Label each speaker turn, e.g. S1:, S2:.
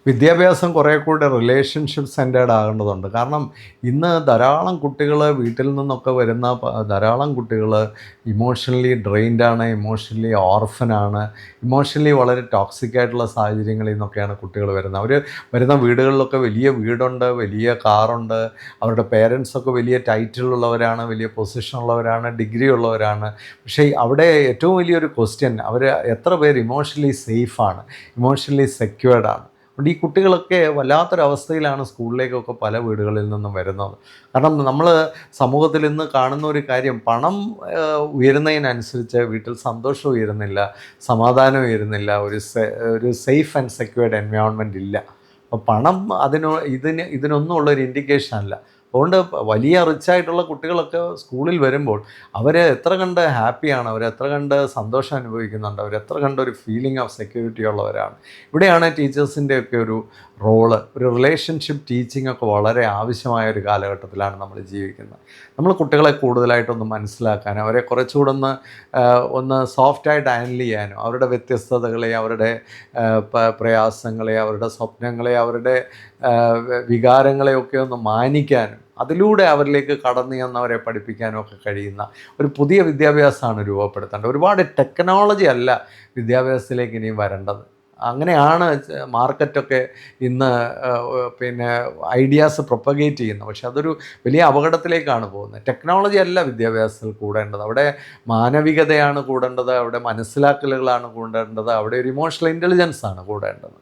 S1: വിദ്യാഭ്യാസം കുറേ കൂടെ റിലേഷൻഷിപ്പ് സെൻറ്റേർഡ് ആകേണ്ടതുണ്ട്. കാരണം ഇന്ന് ധാരാളം കുട്ടികൾ വീട്ടിൽ നിന്നൊക്കെ വരുന്ന ധാരാളം കുട്ടികൾ ഇമോഷണലി ഡ്രെയിൻഡാണ്, ഇമോഷണലി ഓർഫനാണ്, ഇമോഷണലി വളരെ ടോക്സിക് ആയിട്ടുള്ള സാഹചര്യങ്ങളിൽ നിന്നൊക്കെയാണ് കുട്ടികൾ വരുന്നത്. അവർ വരുന്ന വീടുകളിലൊക്കെ വലിയ വീടുണ്ട്, വലിയ കാറുണ്ട്, അവരുടെ പേരൻസൊക്കെ വലിയ ടൈറ്റിലുള്ളവരാണ്, വലിയ പൊസിഷനുള്ളവരാണ്, ഡിഗ്രി ഉള്ളവരാണ്. പക്ഷേ അവിടെ ഏറ്റവും വലിയൊരു ക്വസ്റ്റ്യൻ, അവർ എത്ര പേര് ഇമോഷണലി സേഫാണ്, ഇമോഷണലി സെക്യൂർഡാണ്. അതുകൊണ്ട് ഈ കുട്ടികളൊക്കെ വല്ലാത്തൊരവസ്ഥയിലാണ് സ്കൂളിലേക്കൊക്കെ പല വീടുകളിൽ നിന്നും വരുന്നത്. കാരണം നമ്മൾ സമൂഹത്തിൽ ഇന്ന് കാണുന്ന ഒരു കാര്യം, പണം ഉയരുന്നതിനനുസരിച്ച് വീട്ടിൽ സന്തോഷം ഉയരുന്നില്ല, സമാധാനം ഉയരുന്നില്ല, ഒരു സേഫ് ആൻഡ് സെക്യൂർഡ് എൻവയോൺമെൻറ്റ് ഇല്ല. അപ്പോൾ പണം ഇതിനൊന്നും ഉള്ളൊരു ഇൻഡിക്കേഷൻ അല്ല. അതുകൊണ്ട് വലിയ റിച്ചായിട്ടുള്ള കുട്ടികളൊക്കെ സ്കൂളിൽ വരുമ്പോൾ അവർ എത്ര കണ്ട് ഹാപ്പിയാണ്, അവരെത്ര കണ്ട് സന്തോഷം അനുഭവിക്കുന്നുണ്ട്, അവരെത്ര കണ്ട് ഒരു ഫീലിംഗ് ഓഫ് സെക്യൂരിറ്റി ഉള്ളവരാണ്. ഇവിടെയാണ് ടീച്ചേഴ്സിൻ്റെയൊക്കെ ഒരു റോള്. ഒരു റിലേഷൻഷിപ്പ് ടീച്ചിങ് ഒക്കെ വളരെ ആവശ്യമായ ഒരു കാലഘട്ടത്തിലാണ് നമ്മൾ ജീവിക്കുന്നത്. നമ്മൾ കുട്ടികളെ കൂടുതലായിട്ടൊന്ന് മനസ്സിലാക്കാനും അവരെ കുറച്ചുകൂടെ ഒന്ന് സോഫ്റ്റായിട്ട് ഹാൻഡിൽ ചെയ്യാനും അവരുടെ വ്യത്യസ്തതകളെ, അവരുടെ പ്രയാസങ്ങളെ, അവരുടെ സ്വപ്നങ്ങളെ, അവരുടെ വികാരങ്ങളെയൊക്കെ ഒന്ന് മാനിക്കാനും അതിലൂടെ അവരിലേക്ക് കടന്നു ചെന്നവരെ പഠിപ്പിക്കാനും ഒക്കെ കഴിയുന്ന ഒരു പുതിയ വിദ്യാഭ്യാസമാണ് രൂപപ്പെടുത്തേണ്ടത്. ഒരുപാട് ടെക്നോളജി അല്ല വിദ്യാഭ്യാസത്തിലേക്ക് ഇനിയും വരേണ്ടത്. അങ്ങനെയാണ് മാർക്കറ്റൊക്കെ ഇന്ന് ഐഡിയാസ് പ്രൊപ്പഗേറ്റ് ചെയ്യുന്നത്. പക്ഷെ അതൊരു വലിയ അപകടത്തിലേക്കാണ് പോകുന്നത്. ടെക്നോളജി അല്ല വിദ്യാഭ്യാസത്തിൽ കൂടേണ്ടത്. അവിടെ മാനവികതയാണ് കൂടേണ്ടത്, അവിടെ മനസ്സിലാക്കലുകളാണ് കൂടേണ്ടത്, അവിടെ ഒരു ഇമോഷണൽ ഇൻ്റലിജൻസ് ആണ് കൂടേണ്ടത്.